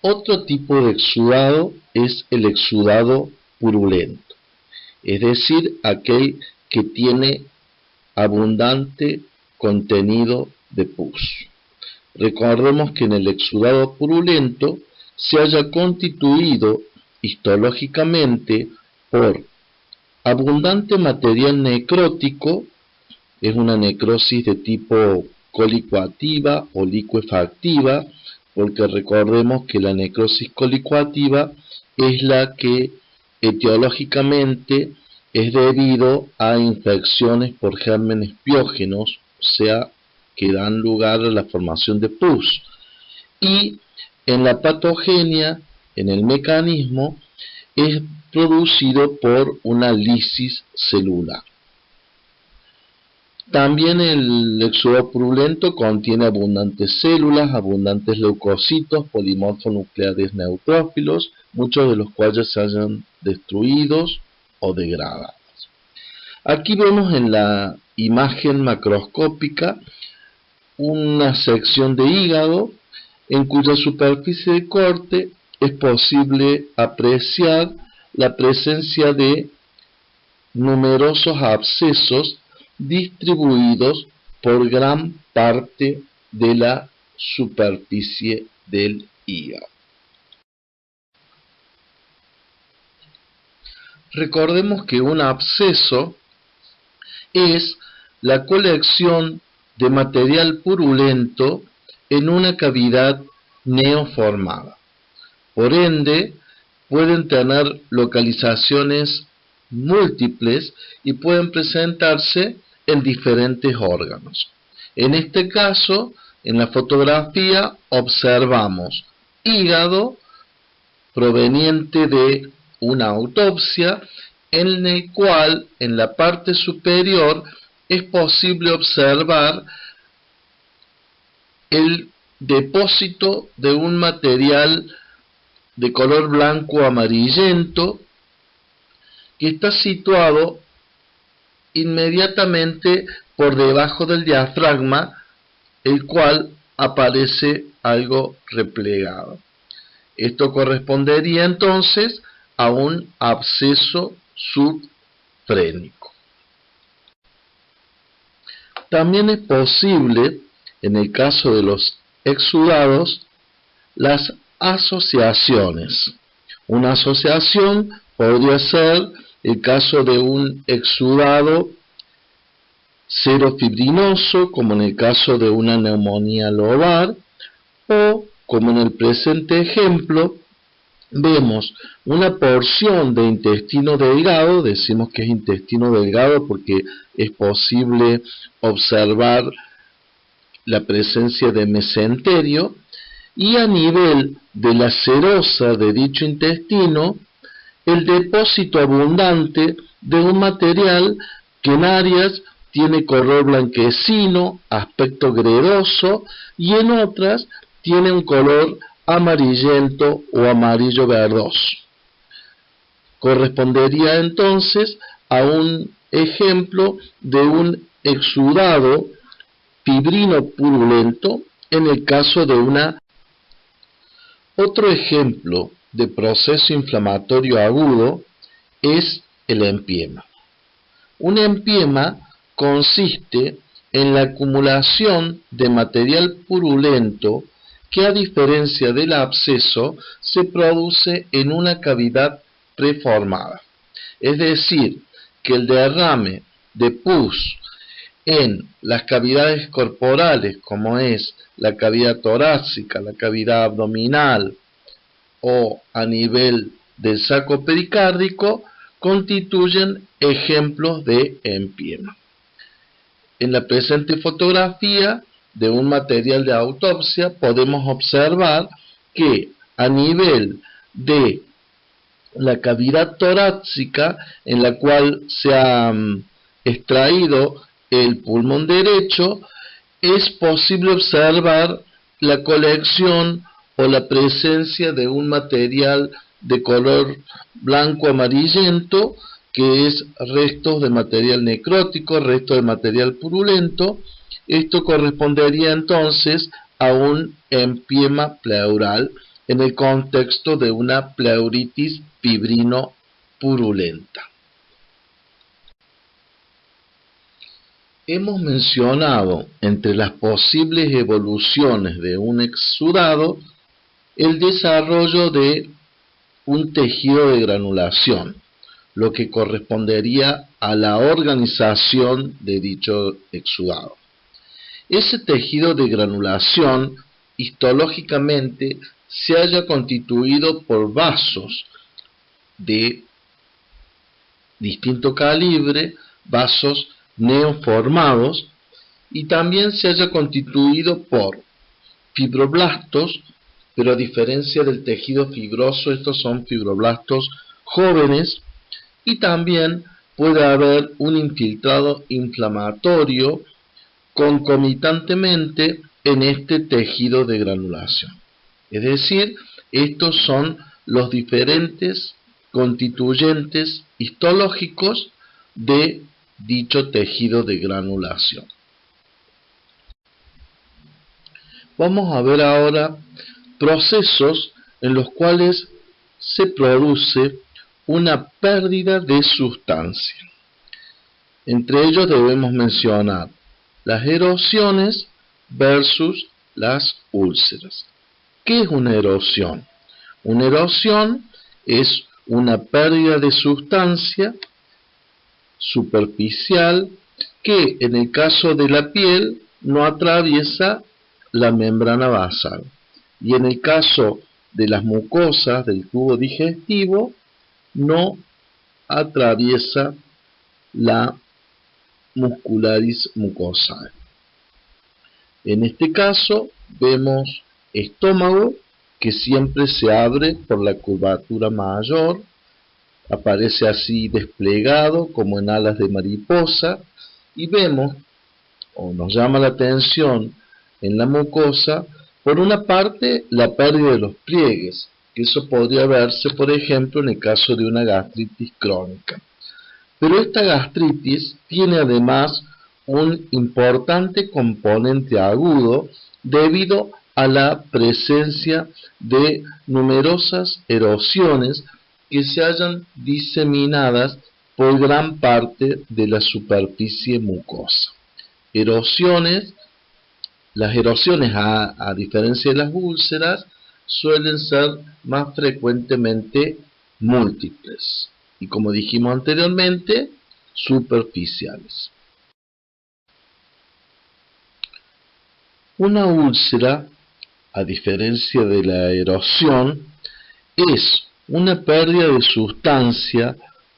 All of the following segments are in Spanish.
Otro tipo de exudado es el exudado purulento, es decir, aquel que tiene abundante contenido de pus. Recordemos que en el exudado purulento se haya constituido histológicamente por abundante material necrótico, es una necrosis de tipo colicoactiva o licuefactiva, porque recordemos que la necrosis colicoactiva es la que etiológicamente es debido a infecciones por gérmenes piógenos, o sea, que dan lugar a la formación de pus. Y en la patogenia, en el mecanismo, es producido por una lisis celular. También el exudado purulento contiene abundantes células, abundantes leucocitos, polimorfonucleares neutrófilos, muchos de los cuales se hayan destruidos o degradados. Aquí vemos en la imagen macroscópica una sección de hígado en cuya superficie de corte es posible apreciar la presencia de numerosos abscesos distribuidos por gran parte de la superficie del hígado. Recordemos que un absceso es la colección de material purulento en una cavidad neoformada. Por ende, pueden tener localizaciones múltiples y pueden presentarse en diferentes órganos. En este caso, en la fotografía observamos hígado proveniente de una autopsia, en el cual en la parte superior es posible observar el depósito de un material de color blanco amarillento que está situado inmediatamente por debajo del diafragma, el cual aparece algo replegado. Esto correspondería entonces a un absceso subfrénico. También es posible, en el caso de los exudados, las asociaciones. Una asociación podría ser el caso de un exudado serofibrinoso, como en el caso de una neumonía lobar, o, como en el presente ejemplo, vemos una porción de intestino delgado, decimos que es intestino delgado porque es posible observar la presencia de mesenterio, y a nivel de la serosa de dicho intestino, el depósito abundante de un material que en áreas tiene color blanquecino, aspecto gredoso, y en otras tiene un color amarillento o amarillo verdoso. Correspondería entonces a un ejemplo de un exudado fibrino purulento en el caso de una. Otro ejemplo de proceso inflamatorio agudo es el empiema. Un empiema consiste en la acumulación de material purulento que, a diferencia del absceso, se produce en una cavidad preformada. Es decir, que el derrame de pus en las cavidades corporales, como es la cavidad torácica, la cavidad abdominal o a nivel del saco pericárdico, constituyen ejemplos de empiema. En la presente fotografía de un material de autopsia podemos observar que a nivel de la cavidad torácica, en la cual se ha extraído el pulmón derecho, es posible observar la colección o la presencia de un material de color blanco amarillento, que es restos de material necrótico, restos de material purulento. Esto correspondería entonces a un empiema pleural en el contexto de una pleuritis fibrino-purulenta. Hemos mencionado entre las posibles evoluciones de un exudado el desarrollo de un tejido de granulación, lo que correspondería a la organización de dicho exudado. Ese tejido de granulación histológicamente se halla constituido por vasos de distinto calibre, vasos neoformados, y también se haya constituido por fibroblastos, pero a diferencia del tejido fibroso, estos son fibroblastos jóvenes, y también puede haber un infiltrado inflamatorio concomitantemente en este tejido de granulación. Es decir, estos son los diferentes constituyentes histológicos de dicho tejido de granulación. Vamos a ver ahora procesos en los cuales se produce una pérdida de sustancia. Entre ellos debemos mencionar las erosiones versus las úlceras. ¿Qué es una erosión? Una erosión es una pérdida de sustancia superficial que en el caso de la piel no atraviesa la membrana basal, y en el caso de las mucosas del tubo digestivo no atraviesa la muscularis mucosae. En este caso vemos estómago que siempre se abre por la curvatura mayor, aparece así desplegado como en alas de mariposa, y vemos, o nos llama la atención en la mucosa, por una parte la pérdida de los pliegues, que eso podría verse por ejemplo en el caso de una gastritis crónica. Pero esta gastritis tiene además un importante componente agudo debido a la presencia de numerosas erosiones que se hallan diseminadas por gran parte de la superficie mucosa. Las erosiones, a diferencia de las úlceras, suelen ser más frecuentemente múltiples y, como dijimos anteriormente, superficiales. Una úlcera, a diferencia de la erosión, es una pérdida de sustancia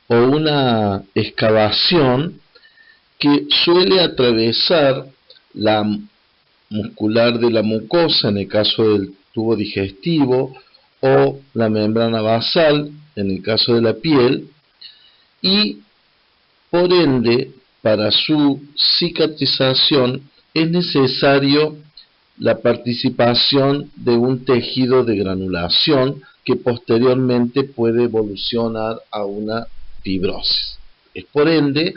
o una excavación que suele atravesar la muscular de la mucosa en el caso del tubo digestivo o la membrana basal en el caso de la piel, y por ende para su cicatrización es necesario la participación de un tejido de granulación que posteriormente puede evolucionar a una fibrosis. Es por ende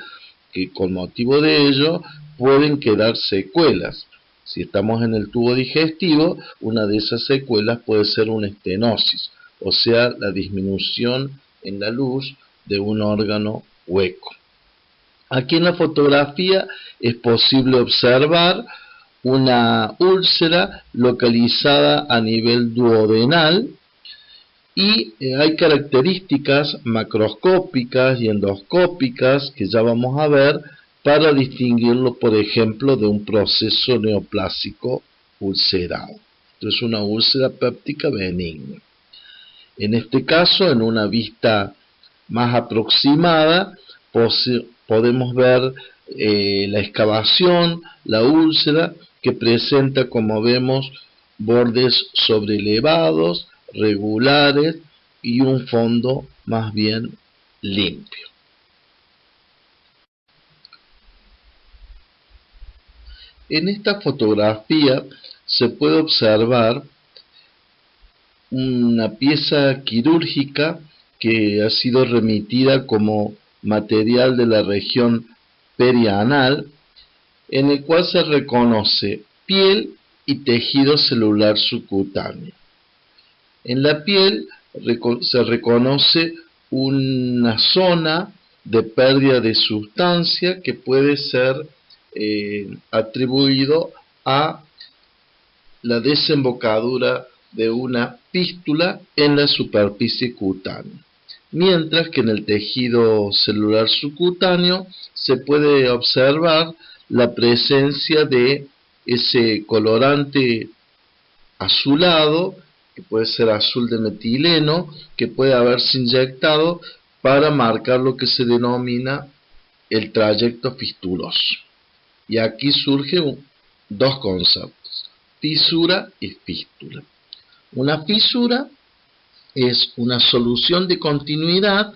que con motivo de ello pueden quedar secuelas. Si estamos en el tubo digestivo, una de esas secuelas puede ser una estenosis, o sea, la disminución en la luz de un órgano hueco. Aquí en la fotografía es posible observar una úlcera localizada a nivel duodenal, y hay características macroscópicas y endoscópicas que ya vamos a ver para distinguirlo, por ejemplo, de un proceso neoplásico ulcerado. Esto es una úlcera péptica benigna. En este caso, en una vista más aproximada, podemos ver la excavación, la úlcera, que presenta, como vemos, bordes sobrelevados, regulares y un fondo más bien limpio. En esta fotografía se puede observar una pieza quirúrgica que ha sido remitida como material de la región perianal, en el cual se reconoce piel y tejido celular subcutáneo. En la piel se reconoce una zona de pérdida de sustancia que puede ser atribuido a la desembocadura de una fístula en la superficie cutánea, mientras que en el tejido celular subcutáneo se puede observar la presencia de ese colorante azulado, que puede ser azul de metileno, que puede haberse inyectado para marcar lo que se denomina el trayecto fistuloso. Y aquí surgen dos conceptos: fisura y fístula. Una fisura es una solución de continuidad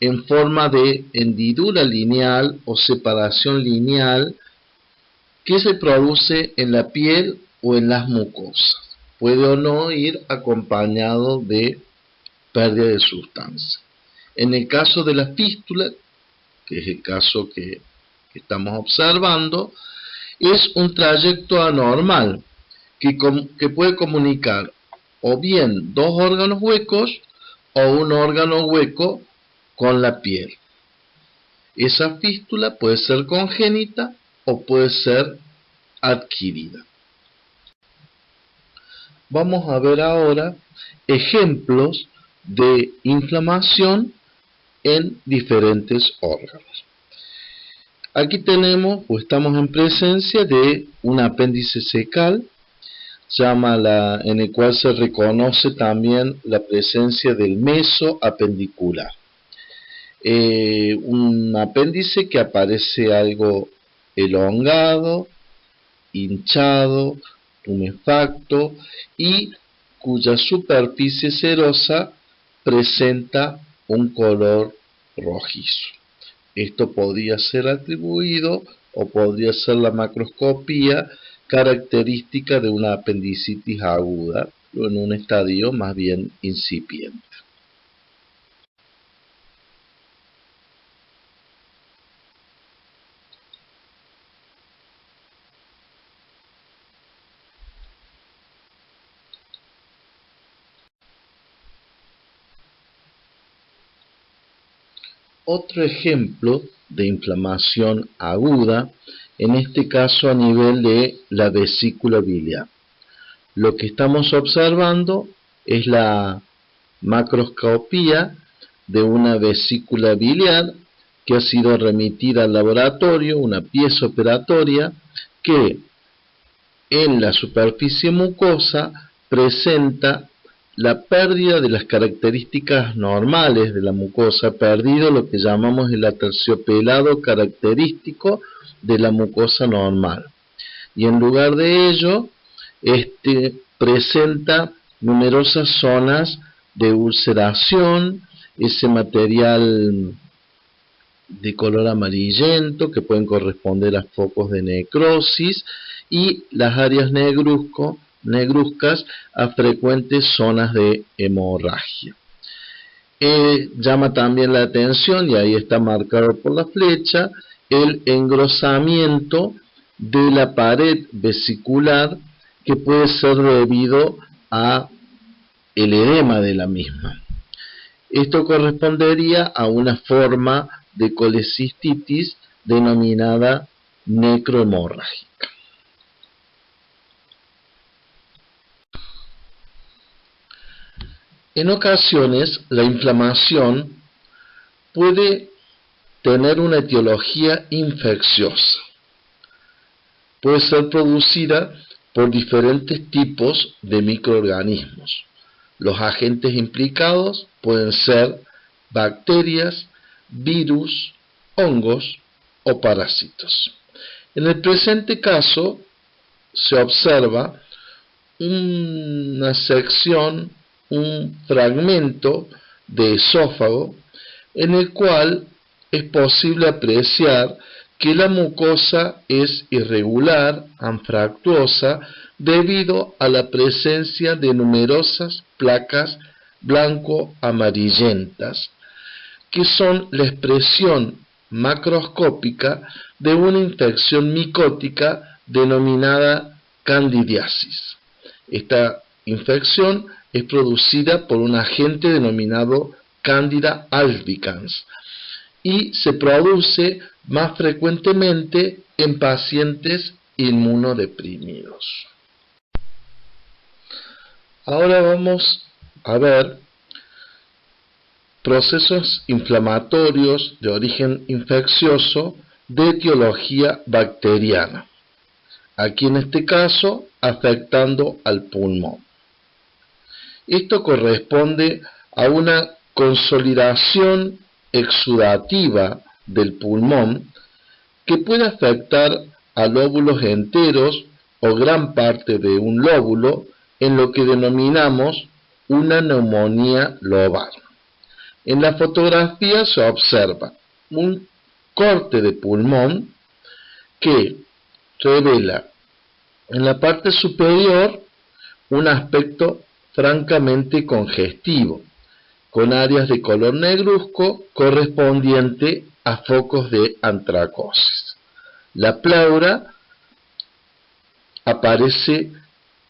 en forma de hendidura lineal o separación lineal que se produce en la piel o en las mucosas. Puede o no ir acompañado de pérdida de sustancia. En el caso de la fístula, que es el caso que estamos observando, es un trayecto anormal que puede comunicar o bien dos órganos huecos o un órgano hueco con la piel. Esa fístula puede ser congénita o puede ser adquirida. Vamos a ver ahora ejemplos de inflamación en diferentes órganos. Aquí tenemos o estamos en presencia de un apéndice secal, en el cual se reconoce también la presencia del meso apendicular. Un apéndice que aparece algo elongado, hinchado, tumefacto y cuya superficie serosa presenta un color rojizo. Esto podría ser atribuido o podría ser la macroscopía característica de una apendicitis aguda o en un estadio más bien incipiente. Otro ejemplo de inflamación aguda, en este caso a nivel de la vesícula biliar. Lo que estamos observando es la macroscopía de una vesícula biliar que ha sido remitida al laboratorio, una pieza operatoria que en la superficie mucosa presenta la pérdida de las características normales de la mucosa, perdido lo que llamamos el aterciopelado característico de la mucosa normal. Y en lugar de ello, presenta numerosas zonas de ulceración, ese material de color amarillento que pueden corresponder a focos de necrosis y las áreas negruzcas a frecuentes zonas de hemorragia. Llama también la atención, y ahí está marcado por la flecha, el engrosamiento de la pared vesicular que puede ser debido a el edema de la misma. Esto correspondería a una forma de colecistitis denominada necrohemorrágica. En ocasiones, la inflamación puede tener una etiología infecciosa. Puede ser producida por diferentes tipos de microorganismos. Los agentes implicados pueden ser bacterias, virus, hongos o parásitos. En el presente caso, se observa una sección, un fragmento de esófago en el cual es posible apreciar que la mucosa es irregular, anfractuosa, debido a la presencia de numerosas placas blanco-amarillentas, que son la expresión macroscópica de una infección micótica denominada candidiasis. Esta infección es producida por un agente denominado Candida albicans y se produce más frecuentemente en pacientes inmunodeprimidos. Ahora vamos a ver procesos inflamatorios de origen infeccioso de etiología bacteriana, aquí en este caso afectando al pulmón. Esto corresponde a una consolidación exudativa del pulmón que puede afectar a lóbulos enteros o gran parte de un lóbulo en lo que denominamos una neumonía lobar. En la fotografía se observa un corte de pulmón que revela en la parte superior un aspecto francamente congestivo, con áreas de color negruzco correspondiente a focos de antracosis. La pleura aparece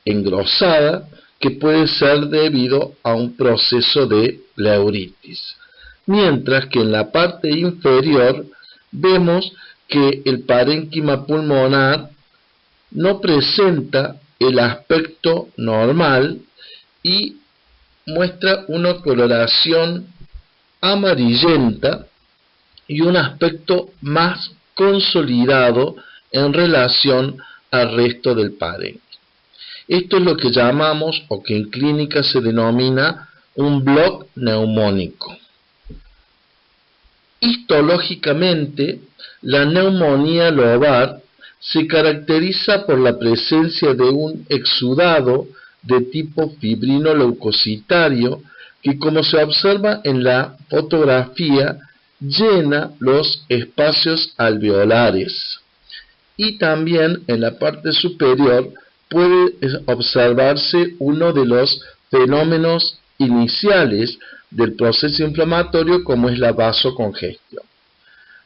engrosada, que puede ser debido a un proceso de pleuritis, mientras que en la parte inferior vemos que el parénquima pulmonar no presenta el aspecto normal y muestra una coloración amarillenta y un aspecto más consolidado en relación al resto del parénquima. Esto es lo que llamamos, o que en clínica se denomina, un bloc neumónico. Histológicamente, la neumonía lobar se caracteriza por la presencia de un exudado de tipo fibrinoleucocitario que, como se observa en la fotografía, llena los espacios alveolares. Y también en la parte superior puede observarse uno de los fenómenos iniciales del proceso inflamatorio, como es la vasocongestión.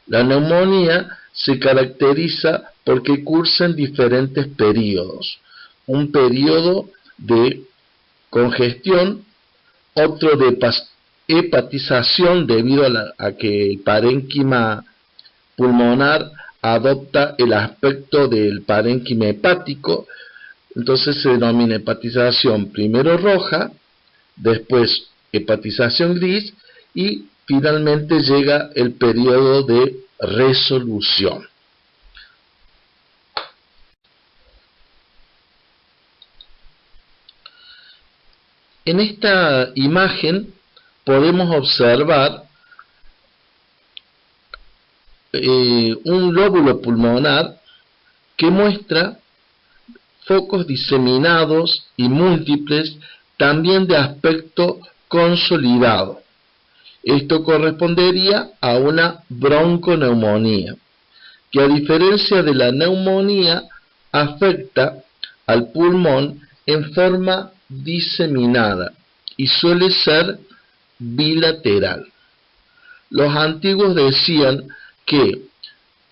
La neumonía se caracteriza porque cursa en diferentes periodos. Un periodo de congestión, otro de hepatización debido a que el parénquima pulmonar adopta el aspecto del parénquima hepático. Entonces se denomina hepatización primero roja, después hepatización gris y finalmente llega el periodo de resolución. En esta imagen podemos observar un lóbulo pulmonar que muestra focos diseminados y múltiples, también de aspecto consolidado. Esto correspondería a una bronconeumonía, que a diferencia de la neumonía afecta al pulmón en forma diseminada y suele ser bilateral. Los antiguos decían que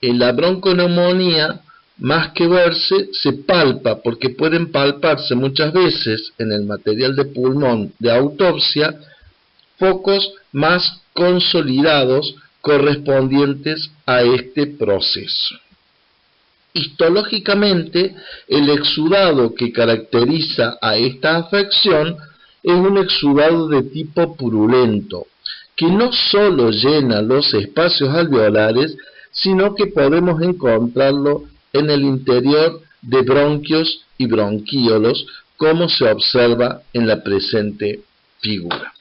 en la bronconeumonía, más que verse, se palpa, porque pueden palparse muchas veces en el material de pulmón de autopsia focos más consolidados correspondientes a este proceso. Histológicamente, el exudado que caracteriza a esta afección es un exudado de tipo purulento, que no solo llena los espacios alveolares, sino que podemos encontrarlo en el interior de bronquios y bronquíolos, como se observa en la presente figura.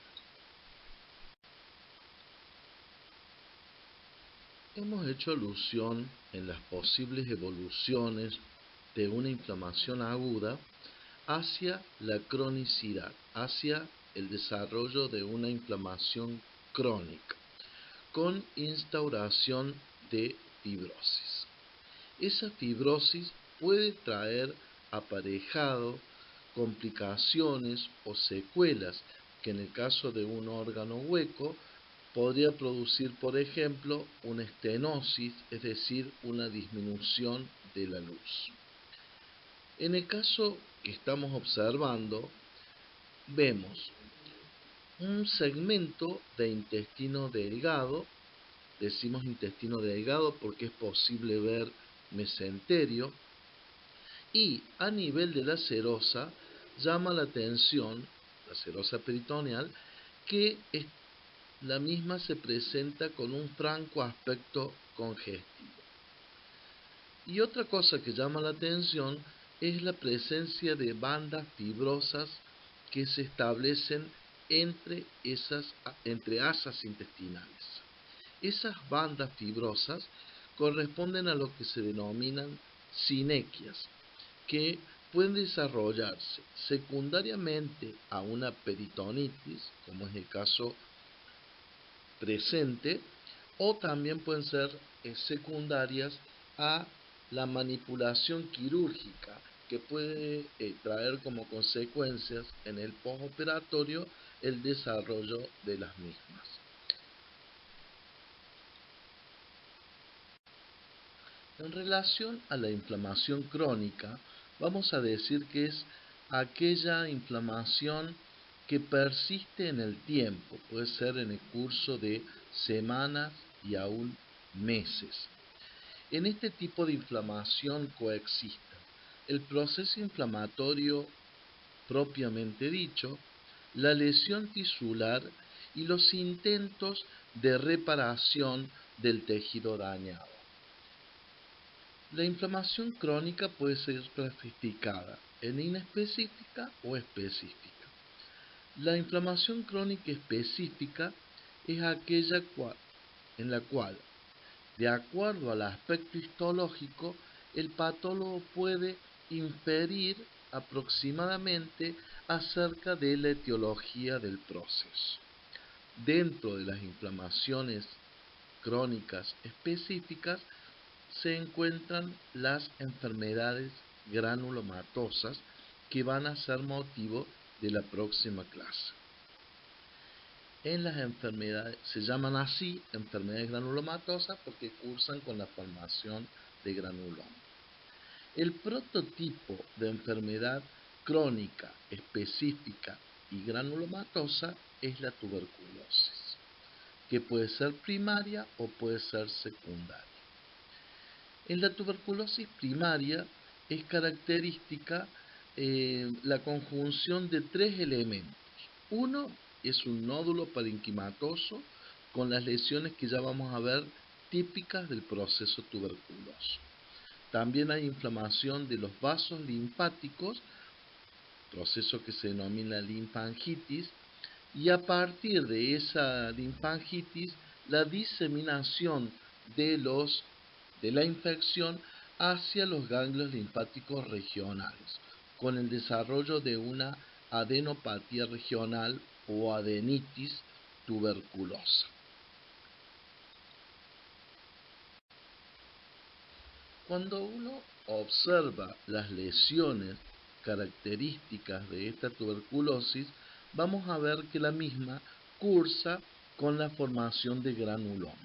Hemos hecho alusión en las posibles evoluciones de una inflamación aguda hacia la cronicidad, hacia el desarrollo de una inflamación crónica, con instauración de fibrosis. Esa fibrosis puede traer aparejado complicaciones o secuelas que en el caso de un órgano hueco podría producir, por ejemplo, una estenosis, es decir, una disminución de la luz. En el caso que estamos observando, vemos un segmento de intestino delgado. Decimos intestino delgado porque es posible ver mesenterio, y a nivel de la serosa llama la atención, la serosa peritoneal, que la misma se presenta con un franco aspecto congestivo. Y otra cosa que llama la atención es la presencia de bandas fibrosas que se establecen entre asas intestinales. Esas bandas fibrosas corresponden a lo que se denominan sinequias, que pueden desarrollarse secundariamente a una peritonitis, como es el caso presente, o también pueden ser secundarias a la manipulación quirúrgica, que puede traer como consecuencias en el postoperatorio el desarrollo de las mismas. En relación a la inflamación crónica, vamos a decir que es aquella inflamación que persiste en el tiempo, puede ser en el curso de semanas y aún meses. En este tipo de inflamación coexisten el proceso inflamatorio propiamente dicho, la lesión tisular y los intentos de reparación del tejido dañado. La inflamación crónica puede ser clasificada en inespecífica o específica. La inflamación crónica específica es aquella en la cual, de acuerdo al aspecto histológico, el patólogo puede inferir aproximadamente acerca de la etiología del proceso. Dentro de las inflamaciones crónicas específicas se encuentran las enfermedades granulomatosas, que van a ser motivo de la próxima clase. En las enfermedades, se llaman así enfermedades granulomatosas porque cursan con la formación de granuloma. El prototipo de enfermedad crónica específica y granulomatosa es la tuberculosis, que puede ser primaria o puede ser secundaria. En la tuberculosis primaria es característica la conjunción de tres elementos. Uno es un nódulo parenquimatoso con las lesiones que ya vamos a ver típicas del proceso tuberculoso. También hay inflamación de los vasos linfáticos, proceso que se denomina linfangitis, y a partir de esa linfangitis, la diseminación de la infección hacia los ganglios linfáticos regionales, con el desarrollo de una adenopatía regional o adenitis tuberculosa. Cuando uno observa las lesiones características de esta tuberculosis, vamos a ver que la misma cursa con la formación de granulomas.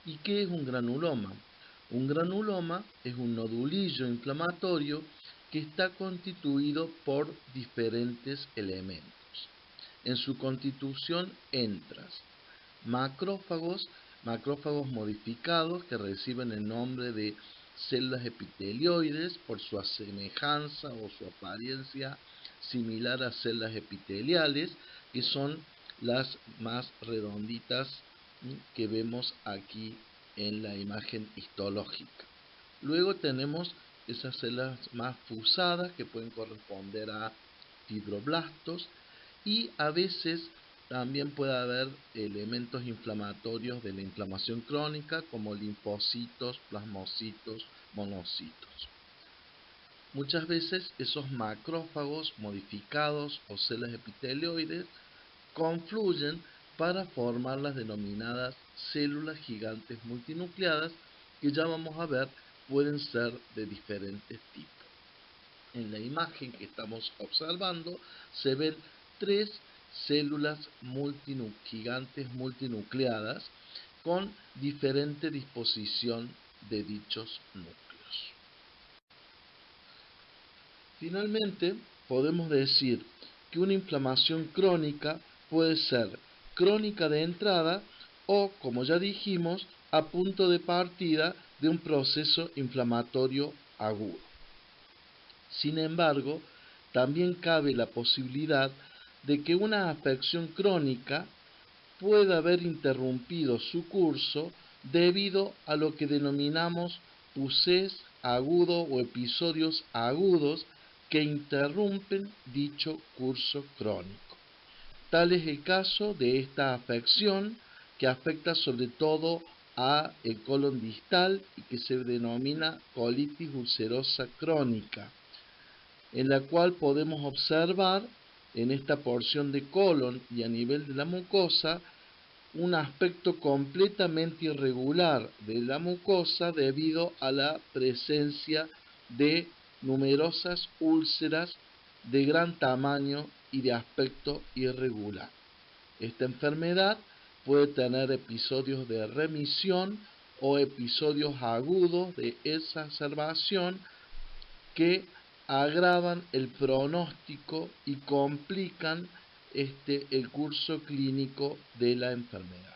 ¿Y qué es un granuloma? Un granuloma es un nodulillo inflamatorio que está constituido por diferentes elementos. En su constitución entran macrófagos modificados que reciben el nombre de células epitelioides por su semejanza o su apariencia similar a células epiteliales, que son las más redonditas que vemos aquí en la imagen histológica. Luego tenemos esas células más fusadas que pueden corresponder a fibroblastos, y a veces también puede haber elementos inflamatorios de la inflamación crónica como linfocitos, plasmocitos, monocitos. Muchas veces esos macrófagos modificados o células epitelioides confluyen para formar las denominadas células gigantes multinucleadas, que ya vamos a ver pueden ser de diferentes tipos. En la imagen que estamos observando se ven tres células gigantes multinucleadas con diferente disposición de dichos núcleos. Finalmente, podemos decir que una inflamación crónica puede ser crónica de entrada o, como ya dijimos, a punto de partida de un proceso inflamatorio agudo. Sin embargo, también cabe la posibilidad de que una afección crónica pueda haber interrumpido su curso debido a lo que denominamos pusés agudo o episodios agudos que interrumpen dicho curso crónico. Tal es el caso de esta afección que afecta sobre todo a el colon distal y que se denomina colitis ulcerosa crónica, en la cual podemos observar en esta porción de colon y a nivel de la mucosa un aspecto completamente irregular de la mucosa debido a la presencia de numerosas úlceras de gran tamaño y de aspecto irregular. Esta enfermedad puede tener episodios de remisión o episodios agudos de exacerbación que agravan el pronóstico y complican el curso clínico de la enfermedad.